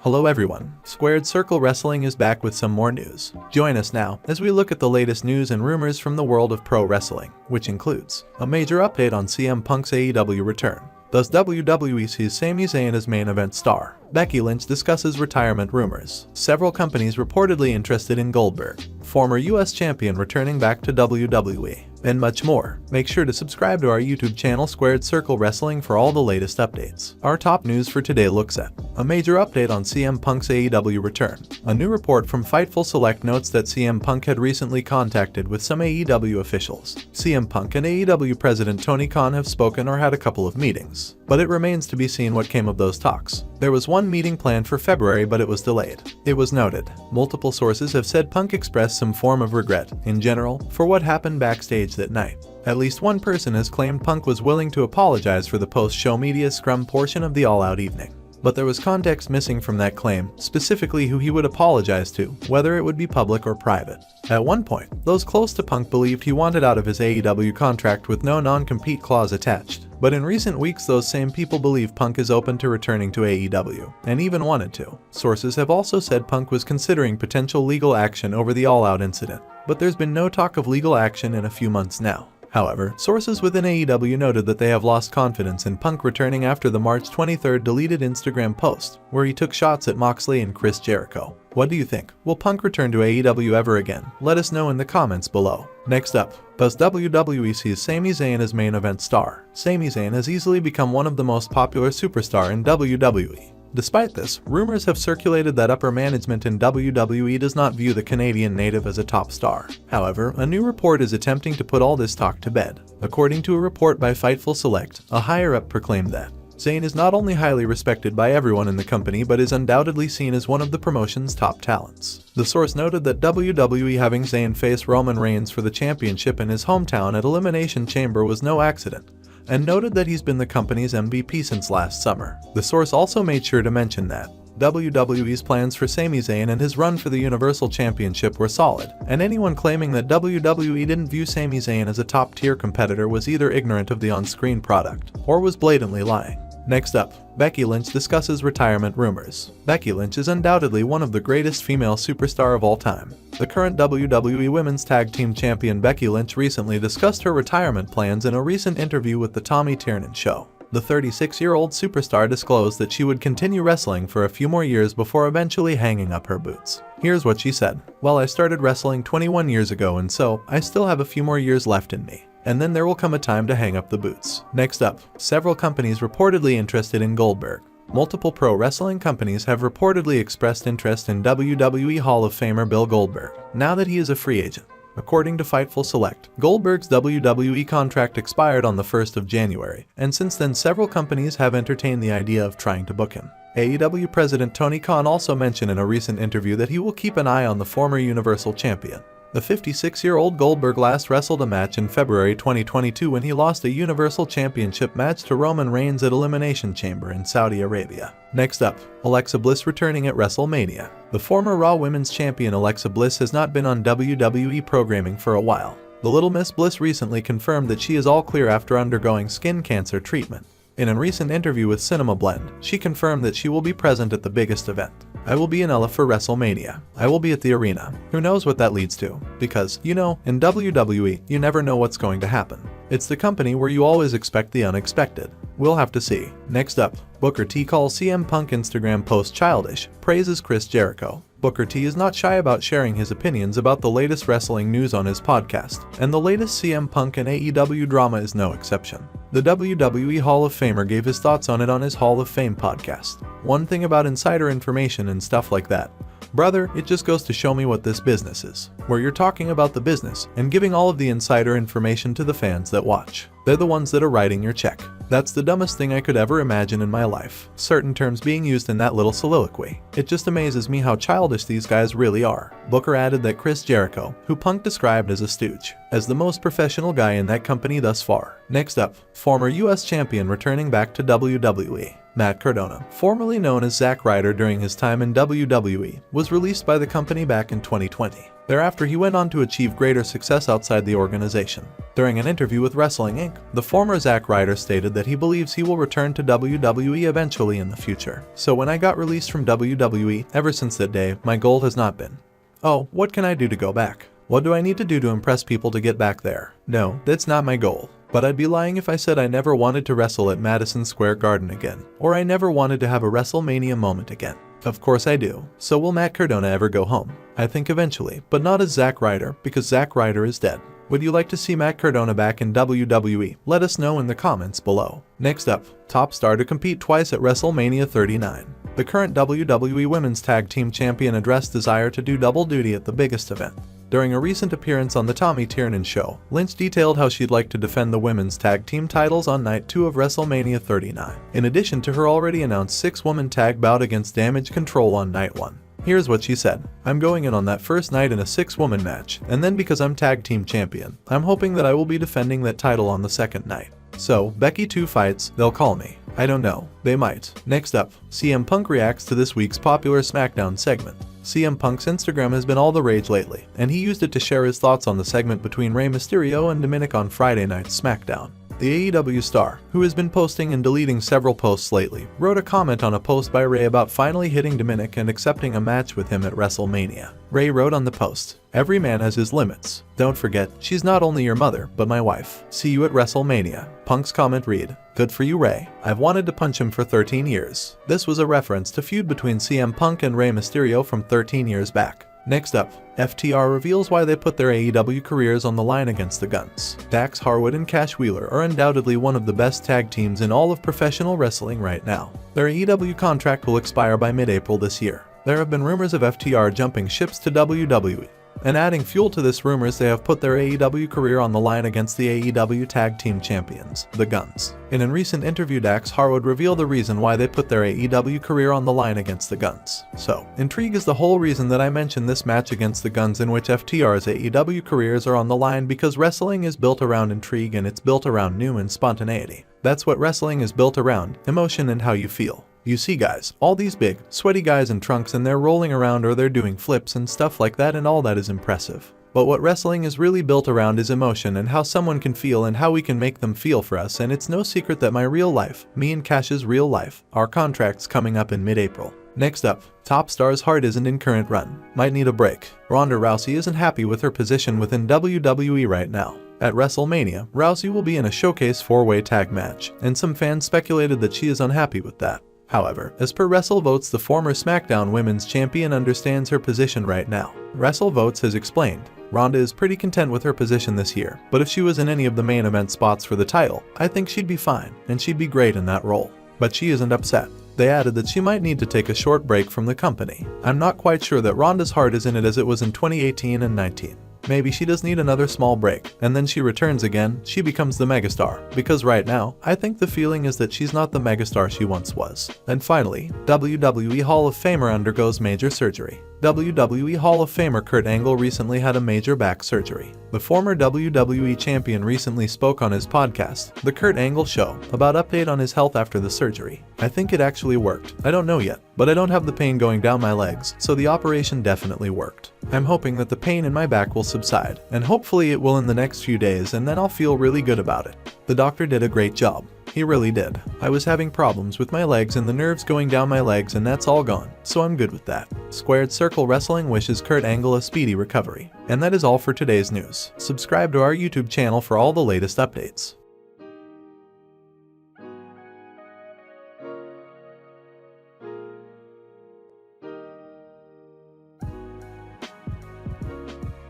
Hello everyone, SquaredCircle Wrestling is back with some more news. Join us now as we look at the latest news and rumors from the world of pro wrestling, which includes a major update on CM Punk's AEW return. Does WWE see Sami Zayn as main event star? Becky Lynch discusses retirement rumors. Several companies reportedly interested in Goldberg. Former US champion returning back to WWE. And much more. Make sure to subscribe to our YouTube channel SquaredCircle Wrestling for all the latest updates. Our top news for today looks at a major update on CM Punk's AEW return. A new report from Fightful Select notes that CM Punk had recently contacted with some AEW officials. CM Punk and AEW President Tony Khan have spoken or had a couple of meetings, but it remains to be seen what came of those talks. There was one meeting planned for February, but it was delayed. It was noted. Multiple sources have said Punk expressed some form of regret, in general, for what happened backstage that night. At least one person has claimed Punk was willing to apologize for the post-show media scrum portion of the all-out evening. But there was context missing from that claim, specifically who he would apologize to, whether it would be public or private. At one point, those close to Punk believed he wanted out of his AEW contract with no non-compete clause attached. But in recent weeks, those same people believe Punk is open to returning to AEW, and even wanted to. Sources have also said Punk was considering potential legal action over the all-out incident, but there's been no talk of legal action in a few months now. However, sources within AEW noted that they have lost confidence in Punk returning after the March 23 deleted Instagram post, where he took shots at Moxley and Chris Jericho. What do you think? Will Punk return to AEW ever again? Let us know in the comments below. Next up, does WWE see Sami Zayn as main event star? Sami Zayn has easily become one of the most popular superstars in WWE. Despite this, rumors have circulated that upper management in WWE does not view the Canadian native as a top star. However, a new report is attempting to put all this talk to bed. According to a report by Fightful Select, a higher-up proclaimed that Zayn is not only highly respected by everyone in the company but is undoubtedly seen as one of the promotion's top talents. The source noted that WWE having Zayn face Roman Reigns for the championship in his hometown at Elimination Chamber was no accident, and noted that he's been the company's MVP since last summer. The source also made sure to mention that WWE's plans for Sami Zayn and his run for the Universal Championship were solid, and anyone claiming that WWE didn't view Sami Zayn as a top-tier competitor was either ignorant of the on-screen product, or was blatantly lying. Next up, Becky Lynch discusses retirement rumors. Becky Lynch is undoubtedly one of the greatest female superstars of all time. The current WWE Women's Tag Team Champion Becky Lynch recently discussed her retirement plans in a recent interview with The Tommy Tiernan Show. The 36-year-old superstar disclosed that she would continue wrestling for a few more years before eventually hanging up her boots. Here's what she said. "Well, I started wrestling 21 years ago, and so I still have a few more years left in me. And then there will come a time to hang up the boots." Next up, several companies reportedly interested in Goldberg. Multiple pro wrestling companies have reportedly expressed interest in WWE Hall of Famer Bill Goldberg, now that he is a free agent. According to Fightful Select, Goldberg's WWE contract expired on the 1st of January, and since then several companies have entertained the idea of trying to book him. AEW President Tony Khan also mentioned in a recent interview that he will keep an eye on the former Universal Champion. The 56-year-old Goldberg last wrestled a match in February 2022 when he lost a Universal Championship match to Roman Reigns at Elimination Chamber in Saudi Arabia. Next up, Alexa Bliss returning at WrestleMania. The former Raw Women's Champion Alexa Bliss has not been on WWE programming for a while. The Little Miss Bliss recently confirmed that she is all clear after undergoing skin cancer treatment. In a recent interview with Cinema Blend, she confirmed that she will be present at the biggest event. "I will be in LA for WrestleMania. I will be at the arena." Who knows what that leads to? Because, you know, in WWE, you never know what's going to happen. It's the company where you always expect the unexpected. We'll have to see. Next up, Booker T calls CM Punk Instagram post childish, praises Chris Jericho. Booker T is not shy about sharing his opinions about the latest wrestling news on his podcast, and the latest CM Punk and AEW drama is no exception. The WWE Hall of Famer gave his thoughts on it on his Hall of Fame podcast. "One thing about insider information and stuff like that, brother, it just goes to show me what this business is, where you're talking about the business and giving all of the insider information to the fans that watch. They're the ones that are writing your check. That's the dumbest thing I could ever imagine in my life." Certain terms being used in that little soliloquy. It just amazes me how childish these guys really are. Booker added that Chris Jericho, who Punk described as a stooge, as the most professional guy in that company thus far. Next up, former US champion returning back to WWE. Matt Cardona, formerly known as Zack Ryder during his time in WWE, was released by the company back in 2020. Thereafter, he went on to achieve greater success outside the organization. During an interview with Wrestling Inc., the former Zack Ryder stated that he believes he will return to WWE eventually in the future. So when I got released from WWE, ever since that day, my goal has not been, oh, what can I do to go back? What do I need to do to impress people to get back there? No, that's not my goal. But I'd be lying if I said I never wanted to wrestle at Madison Square Garden again, or I never wanted to have a WrestleMania moment again. Of course I do. So will Matt Cardona ever go home? I think eventually, but not as Zack Ryder, because Zack Ryder is dead. Would you like to see Matt Cardona back in WWE? Let us know in the comments below. Next up, top star to compete twice at WrestleMania 39. The current WWE Women's Tag Team Champion addressed desire to do double duty at the biggest event. During a recent appearance on the Tommy Tiernan Show, Lynch detailed how she'd like to defend the women's tag team titles on Night 2 of WrestleMania 39, in addition to her already announced 6-woman tag bout against Damage Control on Night 1. Here's what she said: "I'm going in on that first night in a 6-woman match, and then because I'm tag team champion, I'm hoping that I will be defending that title on the second night. So, Becky 2 fights, they'll call me. I don't know, they might." Next up, CM Punk reacts to this week's popular Smackdown segment. CM Punk's Instagram has been all the rage lately, and he used it to share his thoughts on the segment between Rey Mysterio and Dominic on Friday night's Smackdown. The AEW star, who has been posting and deleting several posts lately, wrote a comment on a post by Rey about finally hitting Dominic and accepting a match with him at WrestleMania. Rey wrote on the post, "Every man has his limits. Don't forget, she's not only your mother, but my wife. See you at WrestleMania." Punk's comment read, "Good for you, Rey. I've wanted to punch him for 13 years. This was a reference to feud between CM Punk and Rey Mysterio from 13 years back. Next up, FTR reveals why they put their AEW careers on the line against the Guns. Dax Harwood and Cash Wheeler are undoubtedly one of the best tag teams in all of professional wrestling right now. Their AEW contract will expire by mid-April this year. There have been rumors of FTR jumping ships to WWE. And adding fuel to this rumors, they have put their AEW career on the line against the AEW Tag Team Champions, the Guns. In a recent interview, Dax Harwood revealed the reason why they put their AEW career on the line against the Guns. So, intrigue is the whole reason that I mentioned this match against the Guns, in which FTR's AEW careers are on the line, because wrestling is built around intrigue and it's built around new and spontaneity. That's what wrestling is built around, emotion and how you feel. You see guys, all these big, sweaty guys in trunks, and they're rolling around or they're doing flips and stuff like that, and all that is impressive. But what wrestling is really built around is emotion and how someone can feel and how we can make them feel for us, and it's no secret that my real life, me and Cash's real life, our contract's coming up in mid-April. Next up, top star's heart isn't in current run. Might need a break. Ronda Rousey isn't happy with her position within WWE right now. At WrestleMania, Rousey will be in a showcase 4-way tag match, and some fans speculated that she is unhappy with that. However, as per WrestleVotes, the former SmackDown Women's Champion understands her position right now. WrestleVotes has explained, Ronda is pretty content with her position this year, but if she was in any of the main event spots for the title, I think she'd be fine, and she'd be great in that role. But she isn't upset. They added that she might need to take a short break from the company. I'm not quite sure that Ronda's heart is in it as it was in 2018 and 19. Maybe she does need another small break, and then she returns again, she becomes the megastar, because right now, I think the feeling is that she's not the megastar she once was. And finally, WWE Hall of Famer undergoes major surgery. WWE Hall of Famer Kurt Angle recently had a major back surgery. The former WWE champion recently spoke on his podcast, The Kurt Angle Show, about update on his health after the surgery. "I think it actually worked. I don't know yet, but I don't have the pain going down my legs, so the operation definitely worked. I'm hoping that the pain in my back will subside, and hopefully it will in the next few days, and then I'll feel really good about it. The doctor did a great job. He really did. I was having problems with my legs and the nerves going down my legs, and that's all gone, so I'm good with that." SquaredCircle Wrestling wishes Kurt Angle a speedy recovery. And that is all for today's news. Subscribe to our YouTube channel for all the latest updates.